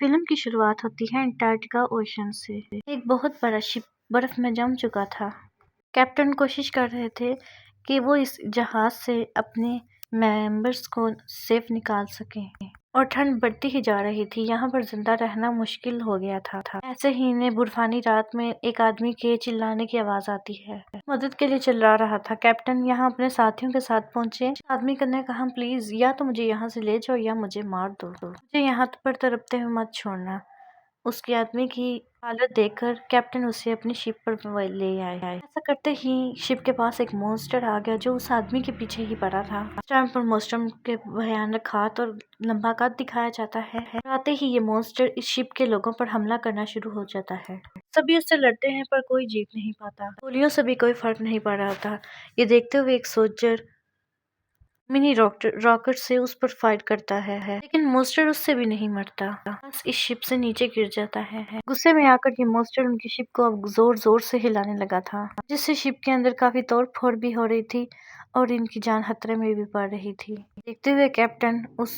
Film की शुरुआत होती है अंटार्कटिका ओशन से। एक बहुत बड़ा शिप बर्फ में जम चुका था। कैप्टन कोशिश कर रहे थे कि वो इस जहाज से अपने मेंबर्स को सेफ निकाल सकें और ठंड बढ़ती ही जा रही थी। यहाँ पर जिंदा रहना मुश्किल हो गया था। ऐसे ही इन्हें बर्फानी रात में एक आदमी के चिल्लाने की आवाज आती है। मदद के लिए चिल्ला रहा था। कैप्टन यहाँ अपने साथियों के साथ पहुंचे। आदमी ने कहा, प्लीज या तो मुझे यहाँ से ले जाओ या मुझे मार दो, मुझे यहाँ पर तड़पते हुए मत छोड़ना। उसके आदमी की हालत देखकर कैप्टन उसे अपनी शिप पर ले आया। ऐसा करते ही शिप के पास एक मॉन्स्टर आ गया जो उस आदमी के पीछे ही पड़ा था। इस टाइम पर मॉन्स्टर के भयानक हाथ और लंबा कद दिखाया जाता है। आते ही ये मॉन्स्टर इस शिप के लोगों पर हमला करना शुरू हो जाता है। सभी उससे लड़ते हैं पर कोई जीत नहीं पाता। गोलियों से भी कोई फर्क नहीं पड़ रहा था। ये देखते हुए एक सोल्जर मिनी रॉकेट से उस पर फाइट करता है, लेकिन मॉन्स्टर उससे भी नहीं मरता। बस इस शिप से नीचे गिर जाता है। गुस्से में आकर ये मॉन्स्टर उनकी शिप को अब जोर जोर से हिलाने लगा था, जिससे शिप के अंदर काफी तोड़ फोड़ भी हो रही थी और इनकी जान खतरे में भी पड़ रही थी। देखते हुए कैप्टन उस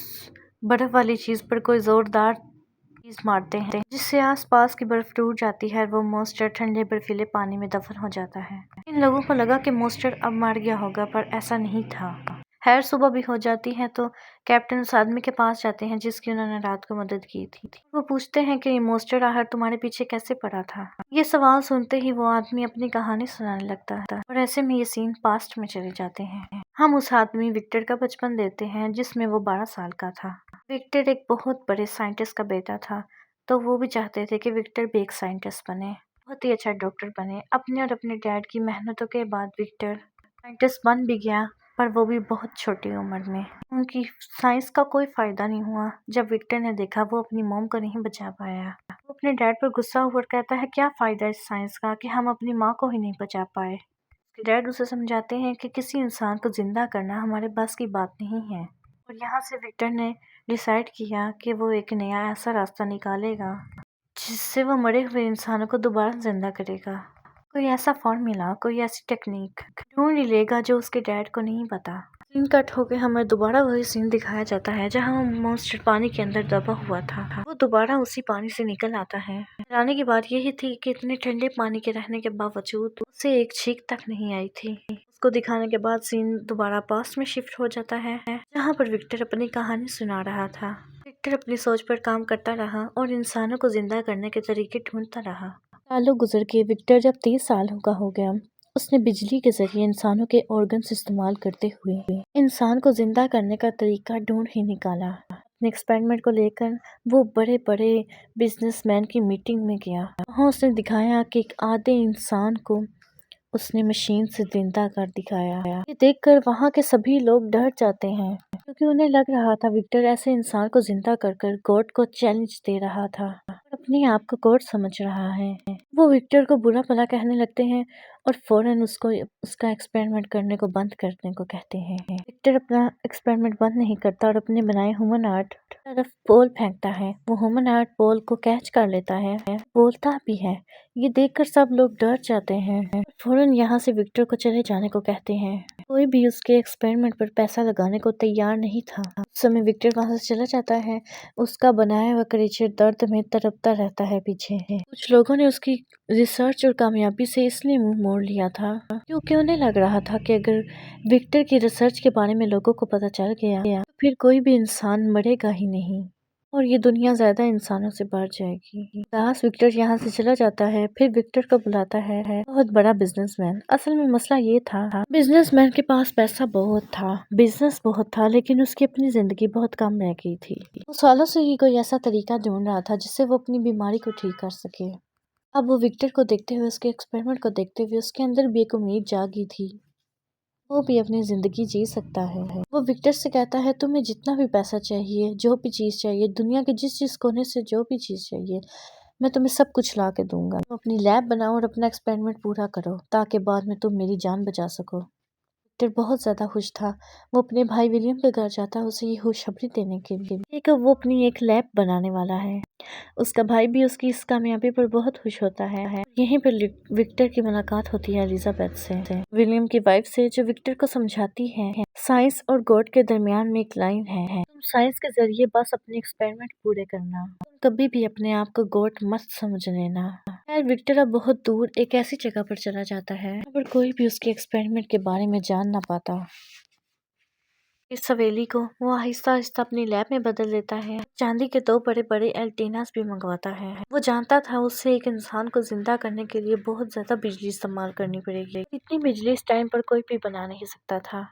बर्फ वाली चीज पर कोई जोरदार चीज मारते हैं, जिससे आसपास की बर्फ टूट जाती है। वो मॉन्स्टर ठंडे बर्फीले पानी में दफन हो जाता है। इन लोगों को लगा कि मॉन्स्टर अब मर गया होगा, पर ऐसा नहीं था। खैर सुबह भी हो जाती है तो कैप्टन उस आदमी के पास जाते हैं जिसकी उन्होंने रात को मदद की थी। वो पूछते हैं कि मॉन्स्टर आखिर तुम्हारे पीछे कैसे पड़ा था। ये सवाल सुनते ही वो आदमी अपनी कहानी सुनाने लगता है और ऐसे में ये सीन पास्ट में चले जाते हैं। हम उस आदमी विक्टर का बचपन देते हैं जिसमें वो 12 साल का था। विक्टर एक बहुत बड़े साइंटिस्ट का बेटा था, तो वो भी चाहते थे कि विक्टर भी एक साइंटिस्ट बने, बहुत ही अच्छा डॉक्टर बने। अपने और अपने डैड की मेहनतों के बाद विक्टर साइंटिस्ट बन भी गया, पर वो भी बहुत छोटी उम्र में। उनकी साइंस का कोई फायदा नहीं हुआ। जब विक्टर ने देखा वो अपनी मॉम को नहीं बचा पाया, वो अपने डैड पर गुस्सा हुआ कहता है, क्या फायदा इस साइंस का कि हम अपनी माँ को ही नहीं बचा पाए। डैड उसे समझाते हैं कि किसी इंसान को जिंदा करना हमारे बस की बात नहीं है। और यहाँ से विक्टर ने डिसाइड किया कि वो एक नया ऐसा रास्ता निकालेगा जिससे वो मरे हुए इंसानों को दोबारा जिंदा करेगा। कोई ऐसा फॉर्मूला, कोई ऐसी टेक्निक ढूंढ ही लेगा जो उसके डैड को नहीं पता। सीन कट होके हमें दोबारा वही सीन दिखाया जाता है जहाँ मॉन्स्टर पानी के अंदर दबा हुआ था। वो दोबारा उसी पानी से निकल आता है। हैरानी की बात यही थी कि इतने ठंडे पानी के रहने के बावजूद उसे एक छींक तक नहीं आई थी। उसको दिखाने के बाद सीन दोबारा पास्ट में शिफ्ट हो जाता है, जहाँ पर विक्टर अपनी कहानी सुना रहा था। विक्टर अपनी सोच पर काम करता रहा और इंसानों को जिंदा करने के तरीके ढूंढता रहा। सालों गुजर के विक्टर जब 30 साल का हो गया, उसने बिजली के जरिए इंसानों के ऑर्गन्स इस्तेमाल करते हुए इंसान को जिंदा करने का तरीका ढूंढ ही निकाला। अपने एक्सपेरिमेंट को लेकर वो बड़े बड़े बिजनेसमैन की मीटिंग में गया। वहाँ उसने दिखाया कि एक आधे इंसान को उसने मशीन से जिंदा कर दिखाया। ये देखकर वहाँ के सभी लोग डर जाते हैं, क्योंकि उन्हें लग रहा था विक्टर ऐसे इंसान को जिंदा कर गॉड को चैलेंज दे रहा था और अपने आप को गॉड समझ रहा है। वो विक्टर को बुरा भला कहने लगते हैं और फौरन उसको उसका एक्सपेरिमेंट करने को बंद करने को कहते हैं। विक्टर अपना एक्सपेरिमेंट बंद नहीं करता और अपने बनाए ह्यूमन आर्ट तरफ बॉल फेंकता है। वो ह्यूमन आर्ट बॉल को कैच कर लेता है, बोलता भी है। ये देखकर सब लोग डर जाते हैं, फौरन यहाँ से विक्टर को चले जाने को कहते हैं। कोई भी उसके एक्सपेरिमेंट पर पैसा लगाने को तैयार नहीं था। उस समय विक्टर वहाँ से चला जाता है। उसका बनाया हुआ क्रिएचर दर्द में तड़पता रहता है पीछे। कुछ लोगों ने उसकी रिसर्च और कामयाबी से इसलिए मुंह मोड़ लिया था क्योंकि उन्हें लग रहा था कि अगर विक्टर की रिसर्च के बारे में लोगों को पता चल गया तो फिर कोई भी इंसान मरेगा ही नहीं और ये दुनिया ज्यादा इंसानों से बढ़ जाएगी। लास्ट विक्टर यहाँ से चला जाता है। फिर विक्टर को बुलाता है बहुत बड़ा बिजनेसमैन। असल में मसला ये था, बिजनेसमैन के पास पैसा बहुत था, बिजनेस बहुत था, लेकिन उसकी अपनी जिंदगी बहुत कम रह गई थी। वो सालों से ही कोई ऐसा तरीका ढूंढ रहा था जिससे वो अपनी बीमारी को ठीक कर सके। अब वो विक्टर को देखते हुए, उसके एक्सपेरिमेंट को देखते हुए उसके अंदर भी एक उम्मीद जागी थी, वो भी अपनी जिंदगी जी सकता है। वो विक्टर से कहता है, तुम्हें जितना भी पैसा चाहिए, जो भी चीज चाहिए, दुनिया के जिस जिस कोने से जो भी चीज चाहिए, मैं तुम्हें सब कुछ ला के दूंगा। तुम अपनी लैब बनाओ और अपना एक्सपेरिमेंट पूरा करो ताकि बाद में तुम मेरी जान बचा सको। विक्टर बहुत ज्यादा खुश था। वो अपने भाई विलियम के घर जाता है उसे ये खुशखबरी देने के लिए कि वो अपनी एक लैब बनाने वाला है। उसका भाई भी उसकी इस कामयाबी पर बहुत खुश होता है। यहीं पर विक्टर की मुलाकात होती है एलिजाबेथ से, विलियम की वाइफ से, जो विक्टर को समझाती है साइंस और गॉड के दरमियान में एक लाइन है, तुम साइंस के जरिए बस अपने एक्सपेरिमेंट पूरे करना। तुम कभी भी अपने आप को गॉड मत समझ लेना। खैर विक्टर अब बहुत दूर एक ऐसी जगह पर चला जाता है जहाँ पर कोई भी उसके एक्सपेरिमेंट के बारे में जान ना पाता। इस हवेली को वो आहिस्ता आहिस्ता अपनी लैब में बदल देता है। चांदी के 2 बड़े बड़े एंटीनास भी मंगवाता है। वो जानता था उससे एक इंसान को जिंदा करने के लिए बहुत ज्यादा बिजली इस्तेमाल करनी पड़ेगी। इतनी बिजली इस टाइम पर कोई भी बना नहीं सकता था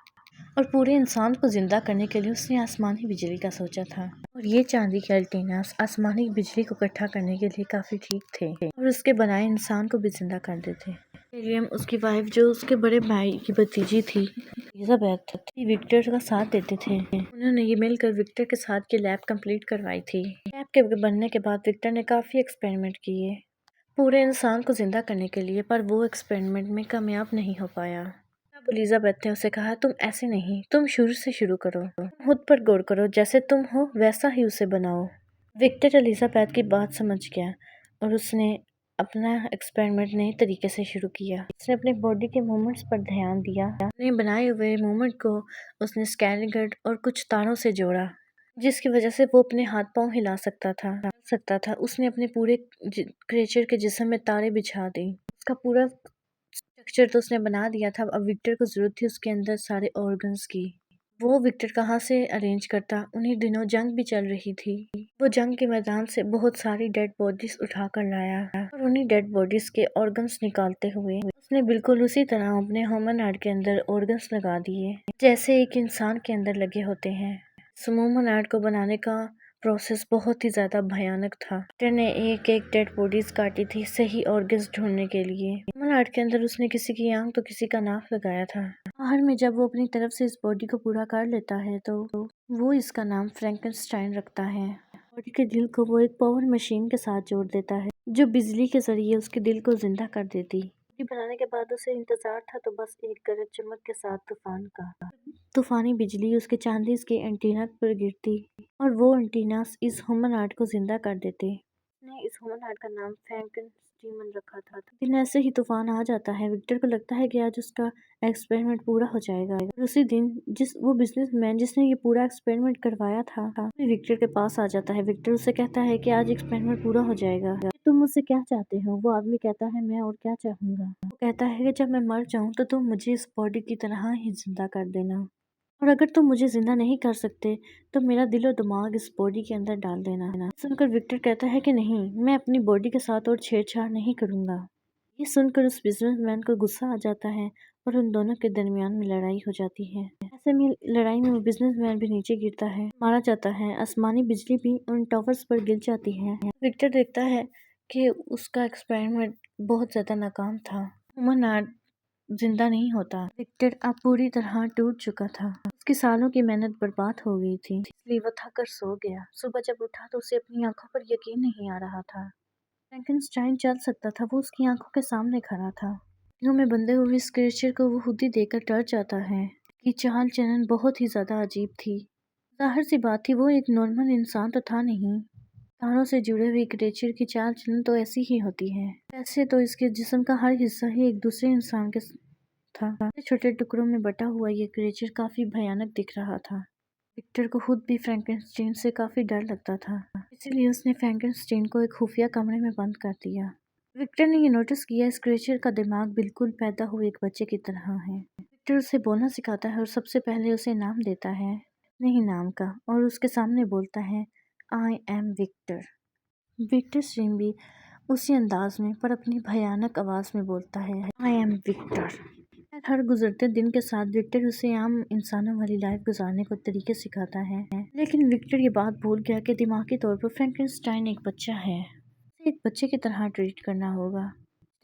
और पूरे इंसान को जिंदा करने के लिए उसने आसमानी बिजली का सोचा था। और ये चांदी के एंटीनास आसमानी बिजली को इकट्ठा करने के लिए काफी ठीक थे और उसके बनाए इंसान को भी जिंदा कर देते। विलियम उसकी वाइफ जो उसके बड़े भाई की भतीजी थी एलिजाबेथ विक्टर का साथ देते थे। उन्होंने ये मिलकर विक्टर के साथ ये लैब कंप्लीट करवाई थी। लैब के बनने के बाद विक्टर ने काफी एक्सपेरिमेंट किए पूरे इंसान को जिंदा करने के लिए, पर वो एक्सपेरिमेंट में कामयाब नहीं हो पाया। तब एलिजाबेथ ने उसे कहा, तुम ऐसे नहीं, तुम शुरू से शुरू करो, खुद पर गौर करो, जैसे तुम हो वैसा ही उसे बनाओ। विक्टर एलिजाबेथ की बात समझ गया और उसने अपना एक्सपेरिमेंट नए तरीके से शुरू किया। उसने अपने बॉडी के मूवमेंट्स पर ध्यान दिया। अपने बनाए हुए मूवमेंट को उसने स्कैनिंग और कुछ तारों से जोड़ा, जिसकी वजह से वो अपने हाथ पांव हिला सकता था। उसने अपने पूरे क्रिएचर के जिस्म में तारे बिछा दी। उसका पूरा स्ट्रक्चर तो उसने बना दिया था। अब विक्टर को जरूरत थी उसके अंदर सारे ऑर्गन्स की। वो विक्टर कहाँ से अरेंज करता। उन्हीं दिनों जंग भी चल रही थी। वो जंग के मैदान से बहुत सारी डेड बॉडीज उठाकर लाया और उन्हीं डेड बॉडीज के ऑर्गन्स निकालते हुए उसने बिल्कुल उसी तरह अपने ह्यूमन हार्ट के अंदर ऑर्गन्स लगा दिए जैसे एक इंसान के अंदर लगे होते हैं। ह्यूमन हार्ट को बनाने का प्रोसेस बहुत ही ज्यादा भयानक था। डॉक्टर ने एक एक डेड बॉडीज काटी थी सही ऑर्गन्स ढूंढने के लिए। ह्यूमन हार्ट के अंदर उसने किसी की आंख तो किसी का नाक लगाया था। आखिर में जब वो अपनी तरफ से इस बॉडी को पूरा कर लेता है तो वो इसका नाम फ्रैंकेनस्टाइन रखता है। बॉडी के दिल को वो एक पावर मशीन के साथ जोड़ देता है जो बिजली के जरिए उसके दिल को जिंदा कर देती। बॉडी बनाने के बाद उसे इंतजार था तो बस एक गरज चमक के साथ तूफान का। तूफानी बिजली उसके चांदी के एंटीना पर गिरती और वो एंटीनास इस ह्यूमन हार्ट को जिंदा कर देते। ने इस ह्यूमन हार्ट का नाम फ्रैंकेनस्टीन रखा था। दिन ऐसे ही तूफान आ जाता है। विक्टर को लगता है कि आज उसका एक्सपेरिमेंट पूरा हो जाएगा। उसी दिन वो बिजनेसमैन जिसने ये पूरा एक्सपेरिमेंट करवाया था विक्टर के पास आ जाता है। विक्टर उससे कहता है कि आज एक्सपेरिमेंट पूरा हो जाएगा, तुम मुझसे क्या चाहते हो। वो आदमी कहता है, मैं और क्या चाहूंगा। वो कहता है कि जब मैं मर जाऊं तो तुम मुझे इस बॉडी की तरह ही जिंदा कर देना और अगर तुम मुझे जिंदा नहीं कर सकते तो मेरा दिल और दिमाग इस बॉडी के अंदर डाल देना। सुनकर विक्टर कहता है कि नहीं, मैं अपनी बॉडी के साथ और छेड़छाड़ नहीं करूंगा। ये सुनकर उस बिजनेसमैन को गुस्सा आ जाता है और उन दोनों के दरमियान में लड़ाई हो जाती है। ऐसे में लड़ाई में वो बिजनेसमैन भी नीचे गिरता है, मारा जाता है। आसमानी बिजली भी उन टावर्स पर गिर जाती है। विक्टर देखता है कि उसका एक्सपेरिमेंट बहुत ज्यादा नाकाम था। ह्यूमन जिंदा नहीं होता। विक्टर अब पूरी तरह टूट चुका था। उसकी सालों की मेहनत बर्बाद हो गई थी, इसलिए वो थक कर सो गया। सुबह जब उठा तो उसे अपनी आंखों पर यकीन नहीं आ रहा था। फ्रैंकेनस्टाइन चल सकता था, वो उसकी आंखों के सामने खड़ा था। हड्डियों में बंधे हुए इस क्रिएचर को वो खुद ही देखकर डर जाता है कि चाल चलन बहुत ही ज्यादा अजीब थी। जाहिर सी बात थी, वो एक नॉर्मल इंसान तो था नहीं। तारों से जुड़े हुए क्रिएचर की चाल चलन तो ऐसी ही होती है। वैसे तो इसके जिस्म का हर हिस्सा ही एक दूसरे इंसान के था। छोटे टुकड़ों में बटा हुआ ये क्रिएचर काफी भयानक दिख रहा था। विक्टर को खुद भी फ्रैंकेनस्टाइन से काफी डर लगता था, इसीलिए उसने फ्रैंकेनस्टाइन को एक खुफिया कमरे में बंद कर दिया। विक्टर ने ये नोटिस किया इस क्रिएचर का दिमाग बिल्कुल पैदा हुए एक बच्चे की तरह है। विक्टर उसे बोलना सिखाता है और सबसे पहले उसे नाम देता है नहीं नाम का और उसके सामने बोलता है, I am Victor. Victor stream भी उसी अंदाज में पर अपनी भयानक आवाज में बोलता है, आई एम विक्टर। हर गुजरते दिन के साथ विक्टर उसे आम इंसानों वाली लाइफ गुजारने को तरीके सिखाता है, लेकिन विक्टर ये बात भूल गया कि दिमागी तौर पर फ्रैंकेनस्टाइन एक बच्चा है, उसे एक बच्चे की तरह ट्रीट करना होगा।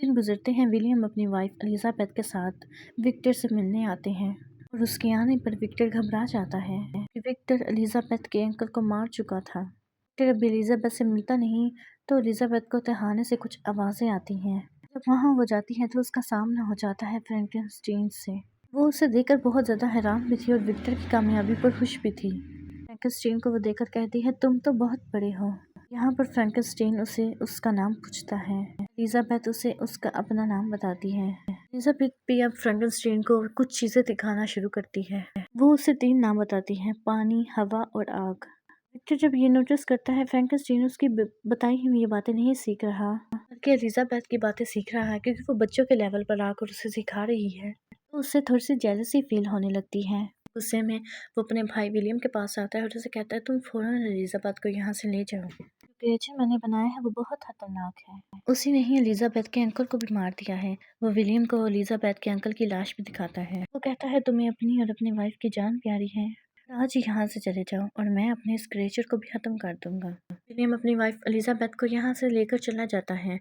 दिन गुजरते हैं। विलियम अपनी वाइफ एलिजाबेथ के साथ विक्टर से मिलने आते हैं और उसके आने पर विक्टर घबरा जाता है कि विक्टर एलिजाबेथ के अंकल को मार चुका था। विक्टर अब एलिजाबेथ से मिलता नहीं तो एलिजाबेथ को तहाने से कुछ आवाजें आती हैं। जब वहाँ वो जाती है तो उसका सामना हो जाता है फ्रैंकेनस्टाइन से। वो उसे देखकर बहुत ज्यादा हैरान भी थी और विक्टर की कामयाबी पर खुश भी थी। फ्रैंकेनस्टाइन को वो देखकर कहती है, तुम तो बहुत बड़े हो। यहाँ पर फ्रैंकेनस्टाइन उसे उसका नाम पूछता है। एलिजाबेथ उसे उसका अपना नाम बताती है। एलिजाबेथ भी अब फ्रैंकेनस्टाइन को कुछ चीजें दिखाना शुरू करती है। वो उसे 3 नाम बताती है, पानी, हवा और आग। विक्टर जब ये नोटिस करता है फ्रैंकेनस्टीन उसकी बताई हुई ये बातें नहीं सीख रहा, बल्कि एलिजाबेथ की बातें सीख रहा है, क्योंकि वो बच्चों के लेवल पर आकर उसे सिखा रही है। तो उससे थोड़ी सी जेलसी फील होने लगती है। गुस्से में वो अपने भाई विलियम के पास आता है और उसे कहता है तुम फौरन एलिजाबेथ को यहाँ से ले जाओ। क्रिएचर मैंने बनाया है वो बहुत खतरनाक है। उसी ने ही एलिजाबेथ के अंकल को भी मार दिया है। वो विलियम को एलिजाबेथ के अंकल की लाश भी दिखाता है। वो कहता है तुम्हें अपनी और अपनी वाइफ की जान प्यारी है, आज यहाँ से चले जाओ और मैं अपने इस क्रिएचर को भी खत्म कर दूंगा। विलियम अपनी वाइफ एलिजाबेथ को यहाँ से लेकर चला जाता है।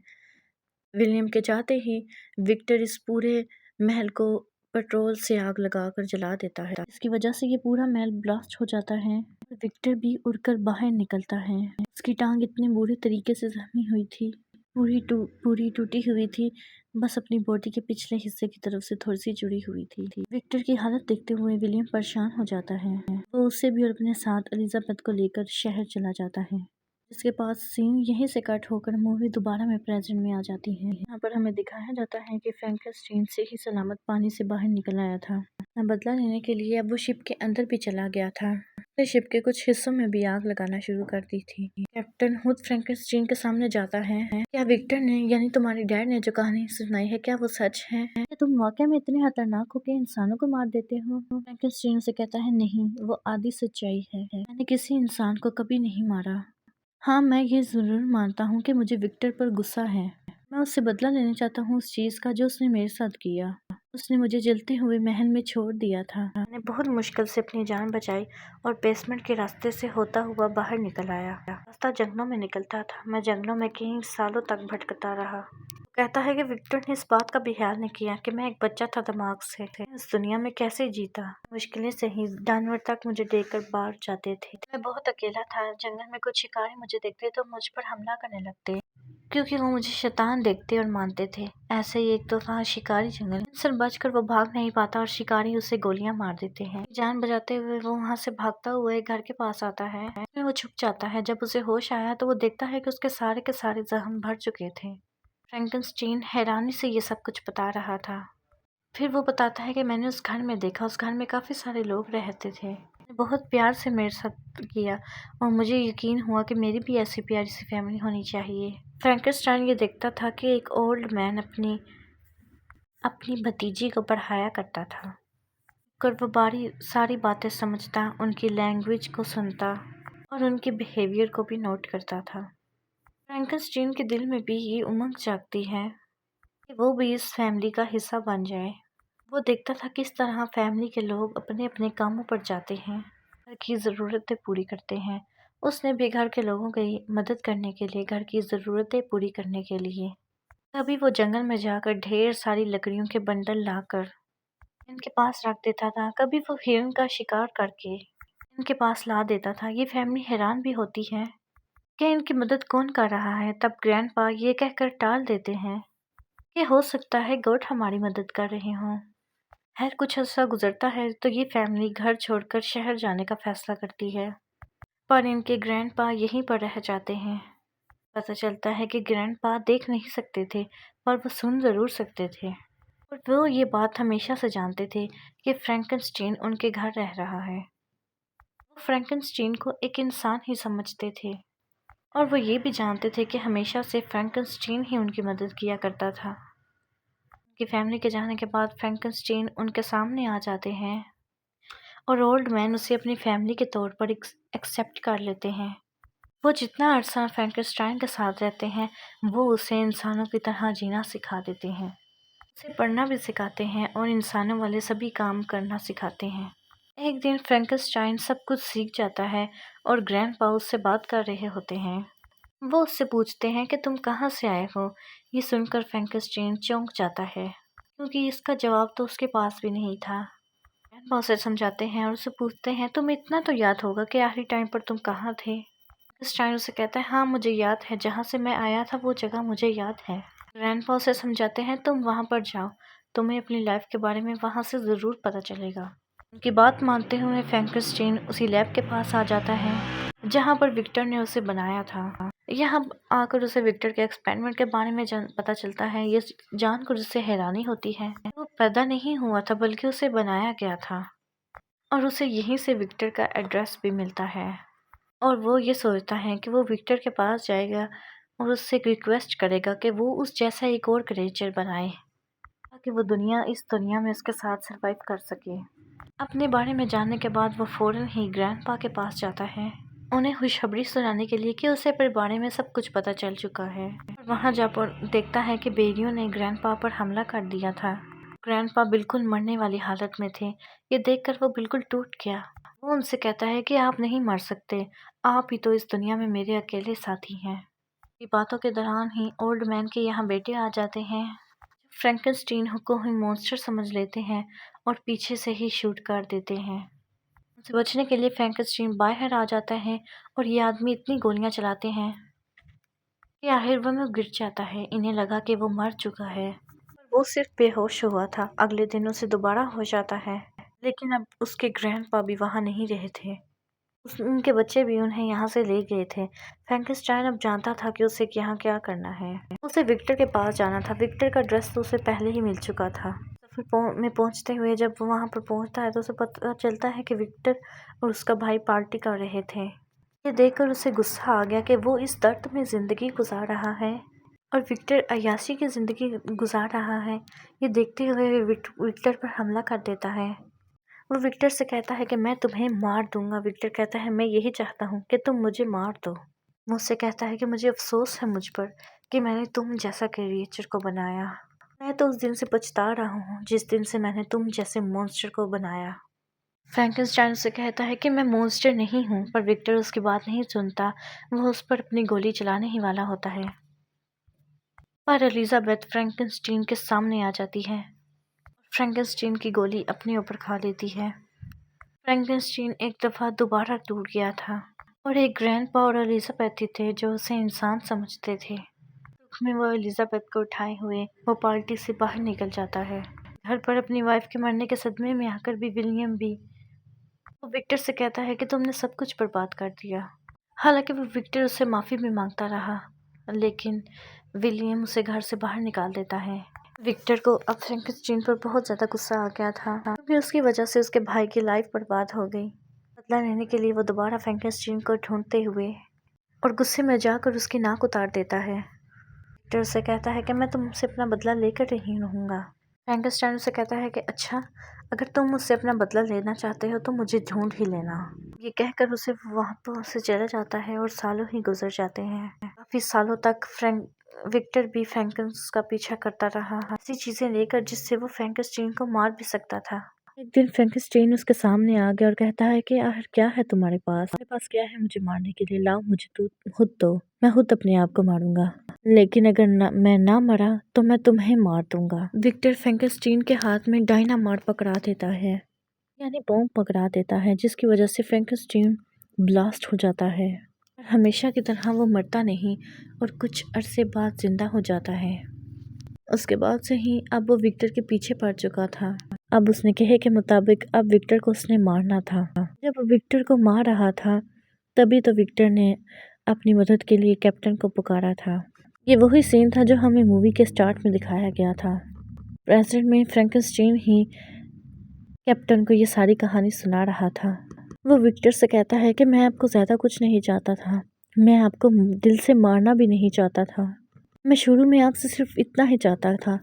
विलियम के जाते ही विक्टर इस पूरे महल को पेट्रोल से आग लगाकर जला देता है। इसकी वजह से ये पूरा महल ब्लास्ट हो जाता है। विक्टर भी उड़कर बाहर निकलता है। उसकी टांग इतने बुरे तरीके से जख्मी हुई थी, पूरी टूटी हुई थी, बस अपनी बॉडी के पिछले हिस्से की तरफ से थोड़ी सी जुड़ी हुई थी। विक्टर की हालत देखते हुए विलियम परेशान हो जाता है। वो उससे भी और अपने साथ एलिजाबेथ को लेकर शहर चला जाता है। इसके पास सीन यहीं से कट होकर मूवी दोबारा में प्रेजेंट में आ जाती है। यहाँ पर हमें दिखाया जाता है कि फ्रैंकेनस्टीन से ही सलामत पानी से बाहर निकल आया था। बदला लेने के लिए अब वो शिप के अंदर भी चला गया था। तो शिप के कुछ हिस्सों में भी आग लगाना शुरू कर दी थी। कैप्टन हुड फ्रैंकेनस्टीन के सामने जाता है। क्या विक्टर ने यानी तुम्हारे डैड ने जो कहानी सुनाई है क्या वो सच है? क्या तुम वाकई में इतने खतरनाक हो के इंसानों को मार देते हो? फ्रैंकेनस्टीन से कहता है नहीं, वो आधी सच्चाई है। मैंने किसी इंसान को कभी नहीं मारा। हाँ, मैं ये ज़रूर मानता हूँ कि मुझे विक्टर पर गुस्सा है। मैं उससे बदला लेना चाहता हूँ उस चीज़ का जो उसने मेरे साथ किया। उसने मुझे जलते हुए महल में छोड़ दिया था। मैंने बहुत मुश्किल से अपनी जान बचाई और बेसमेंट के रास्ते से होता हुआ बाहर निकल आया। रास्ता जंगलों में निकलता था। मैं जंगलों में कई सालों तक भटकता रहा। कहता है कि विक्टर ने इस बात का भी ख्याल नहीं किया कि मैं एक बच्चा था दिमाग से, इस दुनिया में कैसे जीता। मुश्किलें से ही जानवर तक मुझे देखकर बाहर जाते थे। मैं बहुत अकेला था। जंगल में कुछ शिकारी मुझे देखते तो मुझ पर हमला करने लगते, क्योंकि वो मुझे शैतान देखते और मानते थे। ऐसे ही एक दफा शिकारी जंगल से बचकर वो भाग नहीं पाता और शिकारी उसे गोलियां मार देते हैं। जान बचाते हुए वो वहां से भागता हुआ एक घर के पास आता है। वो छुप जाता है। जब उसे होश आया तो वो देखता है कि उसके सारे के सारे जख्म भर चुके थे। फ्रैंकेनस्टीन हैरानी से ये सब कुछ बता रहा था। फिर वो बताता है कि मैंने उस घर में देखा, उस घर में काफ़ी सारे लोग रहते थे। बहुत प्यार से मेरे साथ किया और मुझे यकीन हुआ कि मेरी भी ऐसी प्यारी सी फैमिली होनी चाहिए। फ्रैंकेनस्टाइन ये देखता था कि एक ओल्ड मैन अपनी भतीजी को पढ़ाया करता था। कर वो सारी बातें समझता, उनकी लैंग्वेज को सुनता और उनके बिहेवियर को भी नोट करता था। फ्रैंकेनस्टीन के दिल में भी ये उमंग जागती है कि वो भी इस फैमिली का हिस्सा बन जाए। वो देखता था किस तरह फैमिली के लोग अपने अपने कामों पर जाते हैं, घर की ज़रूरतें पूरी करते हैं। उसने भी घर के लोगों की मदद करने के लिए, घर की ज़रूरतें पूरी करने के लिए तभी वो जंगल में जाकर ढेर सारी लकड़ियों के बंडल लाकर इनके पास रख देता था। कभी वो हिरन का शिकार करके इनके पास ला देता था। ये फैमिली हैरान भी होती है कि इनकी मदद कौन कर रहा है। तब ग्रैंडपा ये कहकर टाल देते हैं कि हो सकता है गोट हमारी मदद कर रहे हों। हर कुछ ऐसा गुजरता है तो ये फैमिली घर छोड़कर शहर जाने का फैसला करती है, पर इनके ग्रैंडपा यहीं पर रह जाते हैं। पता चलता है कि ग्रैंडपा देख नहीं सकते थे, पर वो सुन ज़रूर सकते थे और वो ये बात हमेशा से जानते थे कि फ्रैंकेनस्टीन उनके घर रह रहा है। वो फ्रैंकेनस्टीन को एक इंसान ही समझते थे और वो ये भी जानते थे कि हमेशा से फ्रैंकेनस्टीन ही उनकी मदद किया करता था। उनकी फैमिली के जाने के बाद फ्रैंकेनस्टीन उनके सामने आ जाते हैं और ओल्ड मैन उसे अपनी फैमिली के तौर पर एक्सेप्ट कर लेते हैं। वो जितना अरसा फ्रैंकेनस्टाइन के साथ रहते हैं वो उसे इंसानों की तरह जीना सिखा देते हैं, उसे पढ़ना भी सिखाते हैं और इंसानों वाले सभी काम करना सिखाते हैं। एक दिन फ्रैंकेनस्टाइन सब कुछ सीख जाता है और ग्रैंडपा उससे बात कर रहे होते हैं। वो उससे पूछते हैं कि तुम कहाँ से आए हो। ये सुनकर फ्रैंकेनस्टाइन चौंक जाता है, क्योंकि इसका जवाब तो उसके पास भी नहीं था। ग्रैंडपा उसे समझाते हैं और उससे पूछते हैं तुम्हें इतना तो याद होगा कि आखिरी टाइम पर तुम कहाँ थे। फ्रैंकेनस्टाइन उसे कहता है हाँ मुझे याद है, जहाँ से मैं आया था वो जगह मुझे याद है। ग्रैंडपा उसे समझाते हैं तुम वहाँ पर जाओ, तुम्हें अपनी लाइफ के बारे में वहाँ से ज़रूर पता चलेगा। उनकी बात मानते हुए फ्रैंकेनस्टाइन उसी लैब के पास आ जाता है जहाँ पर विक्टर ने उसे बनाया था। यहाँ आकर उसे विक्टर के एक्सपेरिमेंट के बारे में पता चलता है। ये जानकर उसे हैरानी होती है, वो पैदा नहीं हुआ था बल्कि उसे बनाया गया था। और उसे यहीं से विक्टर का एड्रेस भी मिलता है और वो ये सोचता है कि वो विक्टर के पास जाएगा और उससे रिक्वेस्ट करेगा कि वो उस जैसा एक और क्रिएचर बनाए ताकि वो इस दुनिया में उसके साथ सरवाइव कर सके। अपने बारे में जानने के बाद वो फ़ौरन ही ग्रैंडपा के पास जाता है उन्हें खुशखबरी सुनाने के लिए कि उसे अपने बारे में सब कुछ पता चल चुका है। और वहाँ जाकर देखता है कि बेरियों ने ग्रैंडपा पर हमला कर दिया था। ग्रैंडपा बिल्कुल मरने वाली हालत में थे। ये देखकर वो बिल्कुल टूट गया। वो उनसे कहता है कि आप नहीं मर सकते, आप ही तो इस दुनिया में मेरे अकेले साथी हैं। ये बातों के दौरान ही ओल्ड मैन के यहाँ बेटे आ जाते हैं। फ्रैंकेनस्टीन को ही मॉन्स्टर समझ लेते हैं और पीछे से ही शूट कर देते हैं। उनसे बचने के लिए फ्रैंकेनस्टीन बाहर आ जाता है और ये आदमी इतनी गोलियां चलाते हैं कि आखिर वो गिर जाता है। इन्हें लगा कि वो मर चुका है। वो सिर्फ बेहोश हुआ था। अगले दिन उसे दोबारा होश आता है, लेकिन अब उसके ग्रैंडपा भी वहाँ नहीं रहे थे। उनके बच्चे भी उन्हें यहाँ से ले गए थे। फ्रैंकेनस्टाइन अब जानता था कि उसे यहाँ क्या करना है। उसे विक्टर के पास जाना था। विक्टर का ड्रेस तो उसे पहले ही मिल चुका था। सफर में पहुँचते हुए जब वो वहाँ पर पहुँचता है तो उसे पता चलता है कि विक्टर और उसका भाई पार्टी कर रहे थे। ये देखकर उसे गुस्सा आ गया कि वो इस दर्द में ज़िंदगी गुजार रहा है और विक्टर अय्याशी की ज़िंदगी गुजार रहा है। ये देखते हुए विक्टर पर हमला कर देता है। वो विक्टर से कहता है कि मैं तुम्हें मार दूंगा। विक्टर कहता है मैं यही चाहता हूँ कि तुम मुझे मार दो। मुझसे कहता है कि मुझे अफसोस है मुझ पर कि मैंने तुम जैसा क्रिएचर को बनाया। मैं तो उस दिन से पछता रहा हूँ जिस दिन से मैंने तुम जैसे मॉन्स्टर को बनाया। फ्रैंकेनस्टाइन से कहता है कि मैं मॉन्स्टर नहीं हूँ, पर विक्टर उसकी बात नहीं सुनता। वो उस पर अपनी गोली चलाने ही वाला होता है, पर एलिजाबेथ फ्रैंकेनस्टीन के सामने आ जाती है। फ्रैंकेनस्टीन की गोली अपने ऊपर खा लेती है। फ्रैंकेनस्टीन एक दफ़ा दोबारा टूट गया था और एक ग्रैंडपा और एलिजाबेथ ही थे जो उसे इंसान समझते थे। दुख में वो एलिजाबेथ को उठाए हुए वो पार्टी से बाहर निकल जाता है। घर पर अपनी वाइफ के मरने के सदमे में आकर भी विलियम भी वो विक्टर से कहता है कि तुमने सब कुछ बर्बाद कर दिया। हालांकि वो विक्टर उससे माफ़ी भी मांगता रहा, लेकिन विलियम उसे घर से बाहर निकाल देता है। विक्टर को अब फ्रैंकेनस्टीन पर बहुत ज़्यादा गुस्सा आ गया था क्योंकि उसकी वजह से उसके भाई की लाइफ बर्बाद हो गई। बदला लेने के लिए वो दोबारा फ्रैंकेनस्टीन को ढूंढते हुए और गुस्से में जाकर उसकी नाक उतार देता है। विक्टर से कहता है कि मैं तुमसे अपना बदला लेकर नहीं रहूँगा। फ्रैंकेनस्टाइन उसे कहता है कि अच्छा, अगर तुम मुझसे अपना बदला लेना चाहते हो तो मुझे ढूंढ ही लेना। ये कहकर उसे वहाँ पर से चला जाता है और सालों ही गुजर जाते हैं। काफ़ी सालों तक विक्टर भी फ्रैंकेन्स का पीछा करता रहा, ऐसी चीज़ें लेकर जिससे वो फ्रैंकेनस्टीन को मार भी सकता था। एक दिन फ्रैंकेनस्टीन उसके सामने आ गया और कहता है कि आखिर क्या है तुम्हारे पास क्या है मुझे मारने के लिए? लाओ मुझे तो खुद दो, मैं खुद अपने आप को मारूंगा, लेकिन अगर मैं ना मरा तो मैं तुम्हें मार दूंगा। विक्टर फ्रैंकेनस्टीन के हाथ में डायनामाइट पकड़ा देता है, यानी बॉम्ब पकड़ा देता है, जिसकी वजह से फ्रैंकेनस्टीन ब्लास्ट हो जाता है। हमेशा की तरह वो मरता नहीं और कुछ अरसे बाद जिंदा हो जाता है। उसके बाद से ही अब वो विक्टर के पीछे पड़ चुका था। अब उसने कहे के मुताबिक अब विक्टर को उसने मारना था। जब वो विक्टर को मार रहा था तभी तो विक्टर ने अपनी मदद के लिए कैप्टन को पुकारा था। ये वही सीन था जो हमें मूवी के स्टार्ट में दिखाया गया था। प्रेजेंट में फ्रैंकेनस्टीन ही कैप्टन को ये सारी कहानी सुना रहा था। वो विक्टर से कहता है कि मैं आपको ज़्यादा कुछ नहीं चाहता था, मैं आपको दिल से मारना भी नहीं चाहता था। मैं शुरू में आपसे सिर्फ इतना ही चाहता था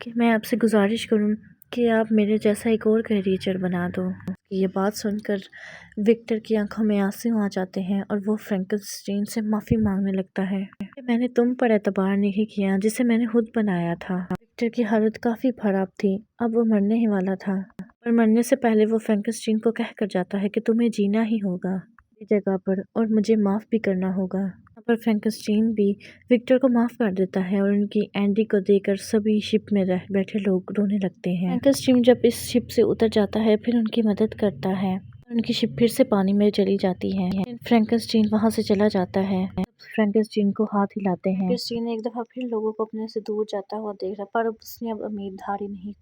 कि मैं आपसे गुजारिश करूं कि आप मेरे जैसा एक और क्रिएचर बना दो। ये बात सुनकर विक्टर की आंखों में आंसू आ जाते हैं और वो फ्रैंकेनस्टीन से माफ़ी मांगने लगता है कि मैंने तुम पर एतबार नहीं किया जिसे मैंने खुद बनाया था। विक्टर की हालत काफ़ी ख़राब थी, अब वो मरने ही वाला था, और मरने से पहले वो फ्रैंकेनस्टीन को कह कर जाता है कि तुम्हें जीना ही होगा इस जगह पर और मुझे माफ़ भी करना होगा। पर फ्रैंकेनस्टीन भी विक्टर को माफ़ कर देता है और उनकी एंडी को देकर सभी शिप में बैठे लोग रोने लगते हैं। फ्रैंकेनस्टीन जब इस शिप से उतर जाता है फिर उनकी मदद करता है, उनकी शिप फिर से पानी में चली जाती है। फ्रैंकेनस्टीन वहाँ से चला जाता है। फ्रैंकेनस्टीन को हाथ हिलाते हैं। फ्रैंकेनस्टीन एक दफ़ा फिर लोगों को अपने से दूर जाता हुआ देख रहा, पर उसने अब उम्मीद हारी नहीं थी।